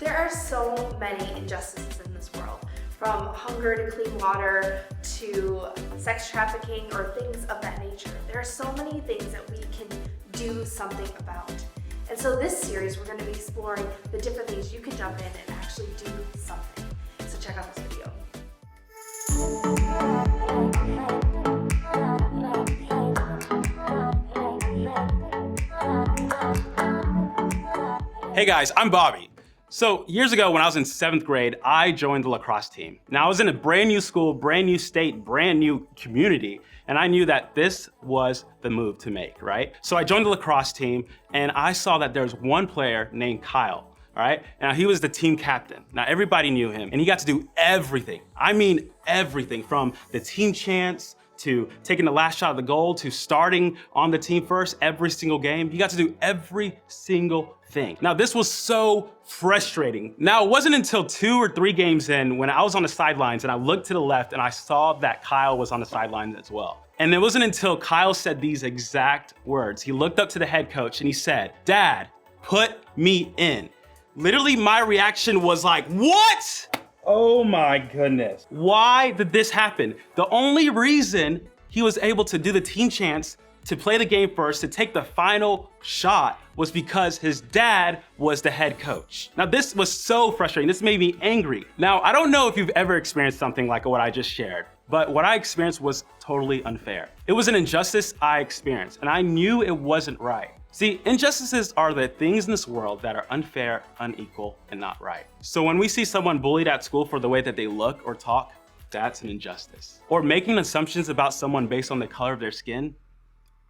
There are so many injustices in this world, from hunger to clean water to sex trafficking or things of that nature. There are so many things that we can do something about. And so this series, we're going to be exploring the different things you can jump in and actually do something. So check out this video. Hey guys, I'm Bobby. So years ago when I was in 7th grade, I joined the lacrosse team. Now I was in a brand new school, brand new state, brand new community, and I knew that this was the move to make, right? So I joined the lacrosse team and I saw that there was one player named Kyle. All right, now he was the team captain. Now everybody knew him and he got to do everything. I mean everything, from the team chants to taking the last shot of the goal to starting on the team first every single game. He got to do every single thing. Now this was so frustrating. Now it wasn't until 2 or 3 games in when I was on the sidelines and I looked to the left and I saw that Kyle was on the sidelines as well. And it wasn't until Kyle said these exact words. He looked up to the head coach and he said, "Dad, put me in." Literally, my reaction was like, what? Oh my goodness. Why did this happen? The only reason he was able to do the team chants, to play the game first, to take the final shot, was because his dad was the head coach. Now this was so frustrating. This made me angry. Now, I don't know if you've ever experienced something like what I just shared, but what I experienced was totally unfair. It was an injustice I experienced, and I knew it wasn't right. See, injustices are the things in this world that are unfair, unequal, and not right. So when we see someone bullied at school for the way that they look or talk, that's an injustice. Or making assumptions about someone based on the color of their skin,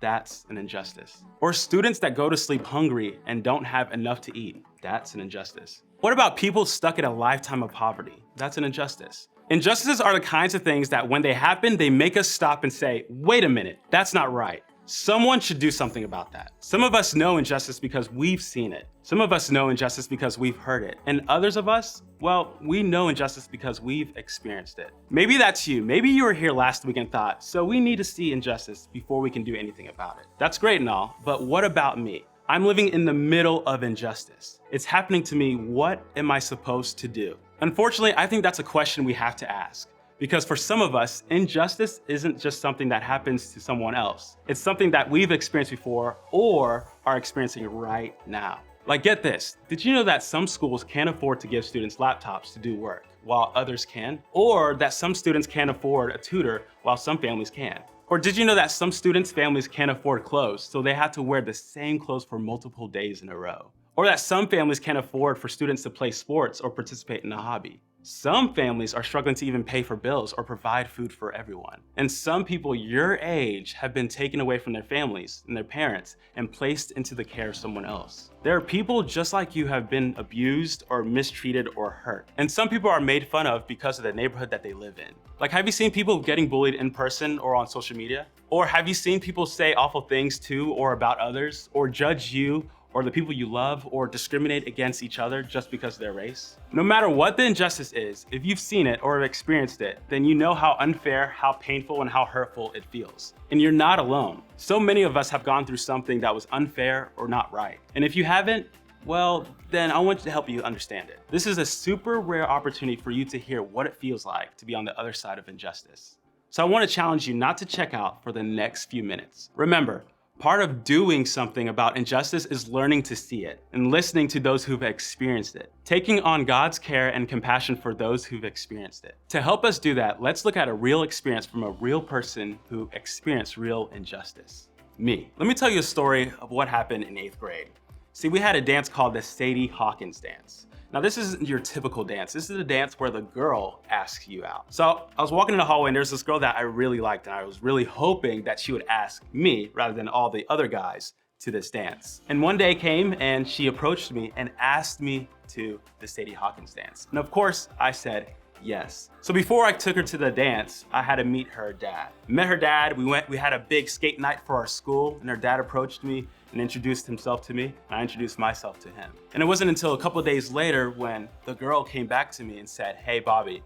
that's an injustice. Or students that go to sleep hungry and don't have enough to eat, that's an injustice. What about people stuck in a lifetime of poverty? That's an injustice. Injustices are the kinds of things that when they happen, they make us stop and say, wait a minute, that's not right. Someone should do something about that. Some of us know injustice because we've seen it. Some of us know injustice because we've heard it. And others of us, well, we know injustice because we've experienced it. Maybe that's you. Maybe you were here last week and thought, so we need to see injustice before we can do anything about it. That's great and all, but what about me? I'm living in the middle of injustice. It's happening to me. What am I supposed to do? Unfortunately, I think that's a question we have to ask. Because for some of us, injustice isn't just something that happens to someone else. It's something that we've experienced before or are experiencing right now. Like, get this, did you know that some schools can't afford to give students laptops to do work while others can? Or that some students can't afford a tutor while some families can? Or did you know that some students' families can't afford clothes, so they have to wear the same clothes for multiple days in a row? Or that some families can't afford for students to play sports or participate in a hobby? Some families are struggling to even pay for bills or provide food for everyone. And some people your age have been taken away from their families and their parents and placed into the care of someone else. There are people just like you have been abused or mistreated or hurt. And some people are made fun of because of the neighborhood that they live in. Like, have you seen people getting bullied in person or on social media? Or have you seen people say awful things to or about others, or judge you or the people you love, or discriminate against each other just because of their race? No matter what the injustice is, if you've seen it or have experienced it, then you know how unfair, how painful, and how hurtful it feels. And you're not alone. So many of us have gone through something that was unfair or not right. And if you haven't, well, then I want to help you understand it. This is a super rare opportunity for you to hear what it feels like to be on the other side of injustice. So I want to challenge you not to check out for the next few minutes. Remember, part of doing something about injustice is learning to see it and listening to those who've experienced it, taking on God's care and compassion for those who've experienced it. To help us do that, let's look at a real experience from a real person who experienced real injustice. Me. Let me tell you a story of what happened in 8th grade. See, we had a dance called the Sadie Hawkins dance. Now this isn't your typical dance. This is a dance where the girl asks you out. So I was walking in the hallway and there's this girl that I really liked and I was really hoping that she would ask me rather than all the other guys to this dance. And one day came and she approached me and asked me to the Sadie Hawkins dance. And of course I said yes. So before I took her to the dance, I had to meet her dad. Met her dad, we had a big skate night for our school and her dad approached me and introduced himself to me, and I introduced myself to him. And it wasn't until a couple of days later when the girl came back to me and said, "Hey Bobby,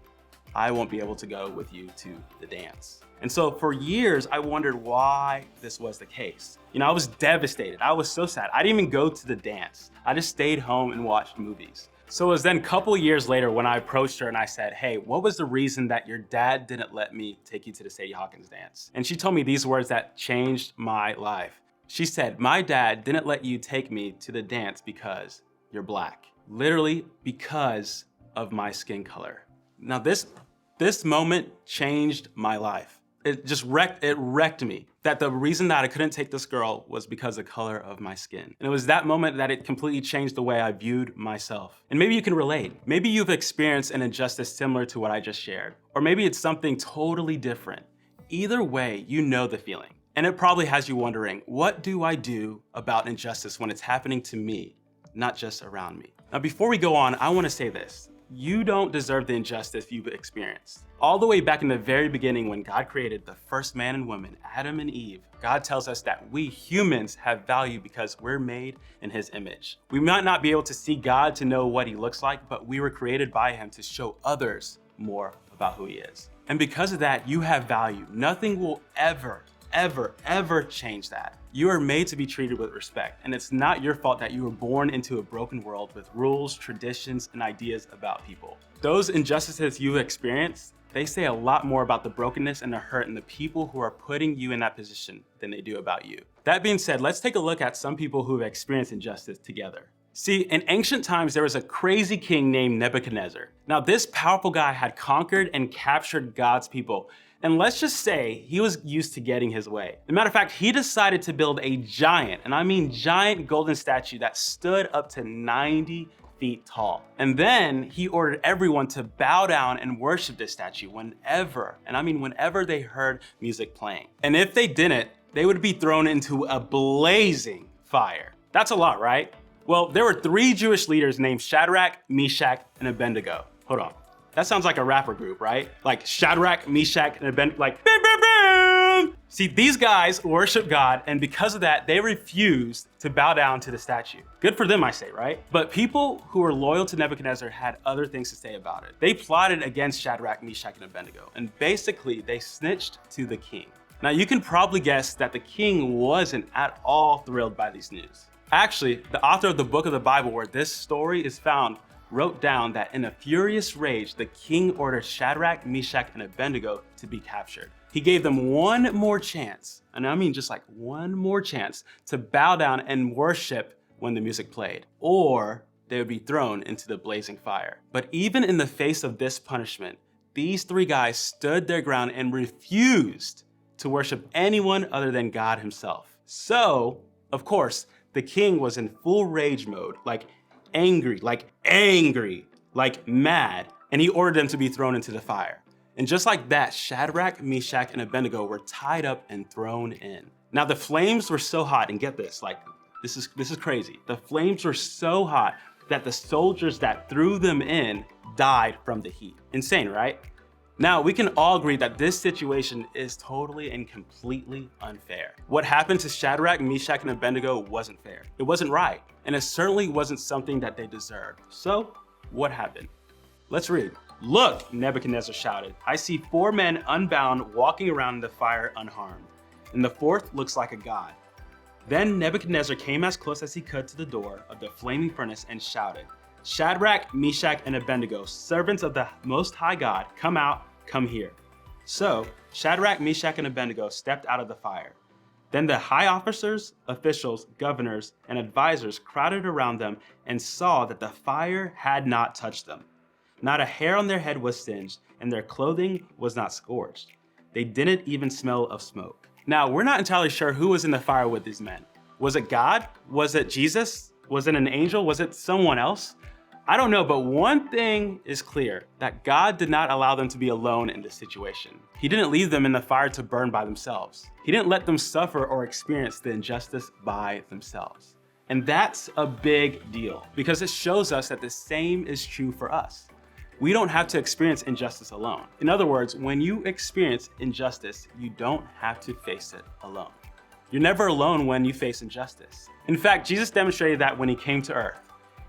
I won't be able to go with you to the dance." And so for years, I wondered why this was the case. You know, I was devastated. I was so sad. I didn't even go to the dance. I just stayed home and watched movies. So it was then a couple years later when I approached her and I said, hey, what was the reason that your dad didn't let me take you to the Sadie Hawkins dance? And she told me these words that changed my life. She said, my dad didn't let you take me to the dance because you're black. Literally because of my skin color. Now this moment changed my life. It wrecked me. That the reason that I couldn't take this girl was because of the color of my skin. And it was that moment that it completely changed the way I viewed myself. And maybe you can relate. Maybe you've experienced an injustice similar to what I just shared. Or maybe it's something totally different. Either way, you know the feeling. And it probably has you wondering, what do I do about injustice when it's happening to me, not just around me? Now, before we go on, I want to say this. You don't deserve the injustice you've experienced. All the way back in the very beginning when God created the first man and woman, Adam and Eve, God tells us that we humans have value because we're made in his image. We might not be able to see God to know what he looks like, but we were created by him to show others more about who he is. And because of that, you have value. Nothing will ever change that. You are made to be treated with respect, and it's not your fault that you were born into a broken world with rules, traditions, and ideas about people. Those injustices you experience, they say a lot more about the brokenness and the hurt and the people who are putting you in that position than they do about you. That being said, let's take a look at some people who have experienced injustice together. See, in ancient times, there was a crazy king named Nebuchadnezzar. Now, this powerful guy had conquered and captured God's people. And let's just say he was used to getting his way. As a matter of fact, he decided to build a giant, and I mean giant golden statue that stood up to 90 feet tall. And then he ordered everyone to bow down and worship this statue whenever, and I mean whenever they heard music playing. And if they didn't, they would be thrown into a blazing fire. That's a lot, right? Well, there were 3 Jewish leaders named Shadrach, Meshach, and Abednego. Hold on. That sounds like a rapper group, right? Like Shadrach, Meshach, and Abednego, like bam, bam, bam. See, these guys worship God, and because of that, they refused to bow down to the statue. Good for them, I say, right? But people who were loyal to Nebuchadnezzar had other things to say about it. They plotted against Shadrach, Meshach, and Abednego, and basically they snitched to the king. Now, you can probably guess that the king wasn't at all thrilled by these news. Actually, the author of the book of the Bible where this story is found wrote down that in a furious rage, the king ordered Shadrach, Meshach, and Abednego to be captured. He gave them one more chance, and I mean just like one more chance, to bow down and worship when the music played, or they would be thrown into the blazing fire. But even in the face of this punishment, these 3 guys stood their ground and refused to worship anyone other than God himself. So, of course, the king was in full rage mode, like angry, like mad, and he ordered them to be thrown into the fire. And just like that, Shadrach, Meshach, and Abednego were tied up and thrown in. Now the flames were so hot, and get this, like this is crazy. The flames were so hot that the soldiers that threw them in died from the heat. Insane, right? Now, we can all agree that this situation is totally and completely unfair. What happened to Shadrach, Meshach, and Abednego wasn't fair. It wasn't right, and it certainly wasn't something that they deserved. So, what happened? Let's read. Look, Nebuchadnezzar shouted, I see 4 men unbound walking around in the fire unharmed, and the 4th looks like a god. Then Nebuchadnezzar came as close as he could to the door of the flaming furnace and shouted, Shadrach, Meshach, and Abednego, servants of the Most High God, come out, come here. So Shadrach, Meshach, and Abednego stepped out of the fire. Then the high officers, officials, governors, and advisors crowded around them and saw that the fire had not touched them. Not a hair on their head was singed, and their clothing was not scorched. They didn't even smell of smoke. Now, we're not entirely sure who was in the fire with these men. Was it God? Was it Jesus? Was it an angel? Was it someone else? I don't know, but one thing is clear, that God did not allow them to be alone in this situation. He didn't leave them in the fire to burn by themselves. He didn't let them suffer or experience the injustice by themselves. And that's a big deal because it shows us that the same is true for us. We don't have to experience injustice alone. In other words, when you experience injustice, you don't have to face it alone. You're never alone when you face injustice. In fact, Jesus demonstrated that when he came to earth.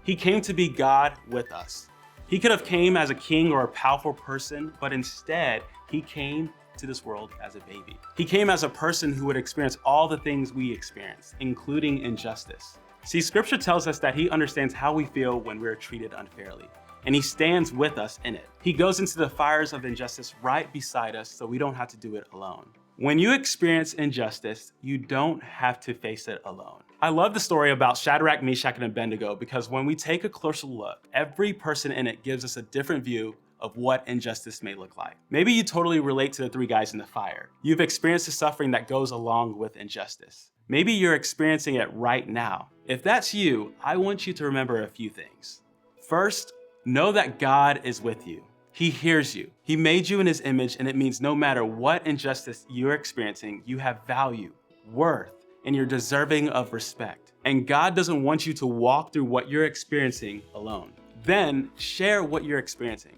He came to be God with us. He could have came as a king or a powerful person, but instead, he came to this world as a baby. He came as a person who would experience all the things we experience, including injustice. See, scripture tells us that he understands how we feel when we're treated unfairly, and he stands with us in it. He goes into the fires of injustice right beside us so we don't have to do it alone. When you experience injustice, you don't have to face it alone. I love the story about Shadrach, Meshach, and Abednego because when we take a closer look, every person in it gives us a different view of what injustice may look like. Maybe you totally relate to the three guys in the fire. You've experienced the suffering that goes along with injustice. Maybe you're experiencing it right now. If that's you, I want you to remember a few things. First, know that God is with you. He hears you. He made you in his image, and it means no matter what injustice you're experiencing, you have value, worth, and you're deserving of respect. And God doesn't want you to walk through what you're experiencing alone. Then share what you're experiencing.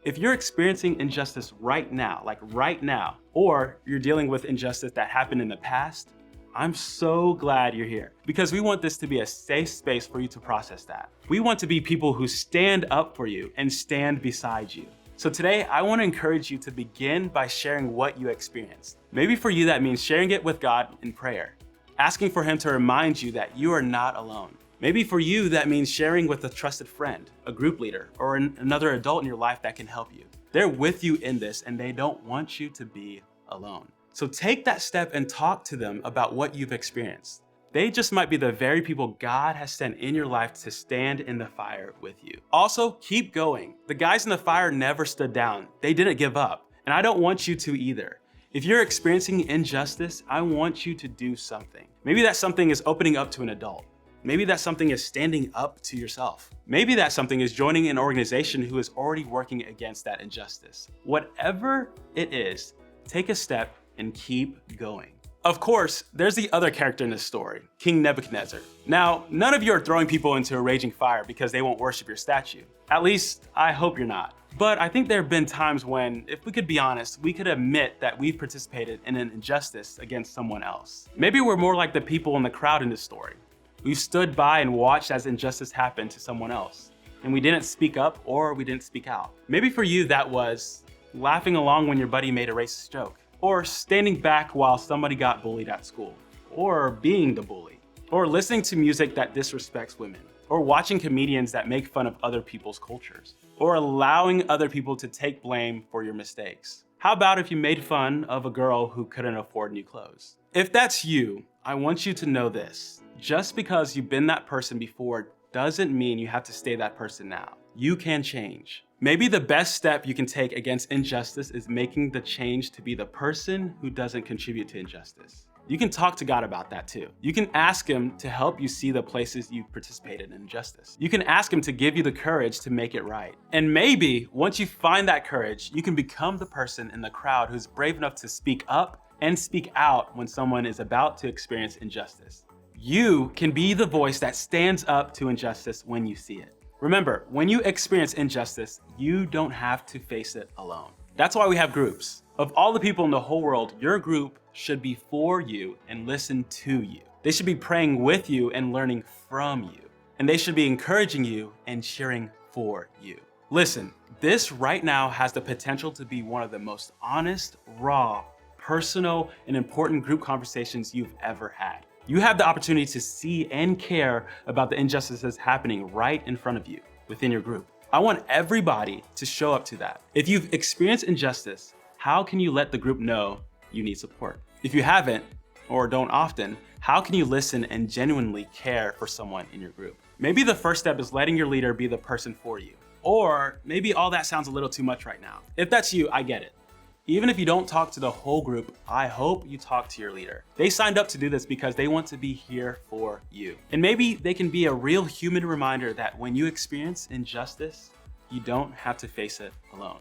If you're experiencing injustice right now, or you're dealing with injustice that happened in the past, I'm so glad you're here because we want this to be a safe space for you to process that. We want to be people who stand up for you and stand beside you. So today, I want to encourage you to begin by sharing what you experienced. Maybe for you, that means sharing it with God in prayer, asking for him to remind you that you are not alone. Maybe for you, that means sharing with a trusted friend, a group leader, or another adult in your life that can help you. They're with you in this and they don't want you to be alone. So take that step and talk to them about what you've experienced. They just might be the very people God has sent in your life to stand in the fire with you. Also, keep going. The guys in the fire never stood down. They didn't give up, and I don't want you to either. If you're experiencing injustice, I want you to do something. Maybe that something is opening up to an adult. Maybe that something is standing up to yourself. Maybe that something is joining an organization who is already working against that injustice. Whatever it is, take a step and keep going. Of course, there's the other character in this story, King Nebuchadnezzar. Now, none of you are throwing people into a raging fire because they won't worship your statue. At least, I hope you're not. But I think there have been times when, if we could be honest, we could admit that we've participated in an injustice against someone else. Maybe we're more like the people in the crowd in this story. We've stood by and watched as injustice happened to someone else, and we didn't speak up or we didn't speak out. Maybe for you that was laughing along when your buddy made a racist joke, or standing back while somebody got bullied at school, or being the bully, or listening to music that disrespects women, or watching comedians that make fun of other people's cultures, or allowing other people to take blame for your mistakes. How about if you made fun of a girl who couldn't afford new clothes? If that's you, I want you to know this. Just because you've been that person before doesn't mean you have to stay that person now. You can change. Maybe the best step you can take against injustice is making the change to be the person who doesn't contribute to injustice. You can talk to God about that too. You can ask him to help you see the places you've participated in injustice. You can ask him to give you the courage to make it right. And maybe once you find that courage, you can become the person in the crowd who's brave enough to speak up and speak out when someone is about to experience injustice. You can be the voice that stands up to injustice when you see it. Remember, when you experience injustice, you don't have to face it alone. That's why we have groups. Of all the people in the whole world, your group should be for you and listen to you. They should be praying with you and learning from you. And they should be encouraging you and cheering for you. Listen, this right now has the potential to be one of the most honest, raw, personal, and important group conversations you've ever had. You have the opportunity to see and care about the injustices happening right in front of you within your group. I want everybody to show up to that. If you've experienced injustice, how can you let the group know you need support? If you haven't, or don't often, how can you listen and genuinely care for someone in your group? Maybe the first step is letting your leader be the person for you. Or maybe all that sounds a little too much right now. If that's you, I get it. Even if you don't talk to the whole group, I hope you talk to your leader. They signed up to do this because they want to be here for you. And maybe they can be a real human reminder that when you experience injustice, you don't have to face it alone.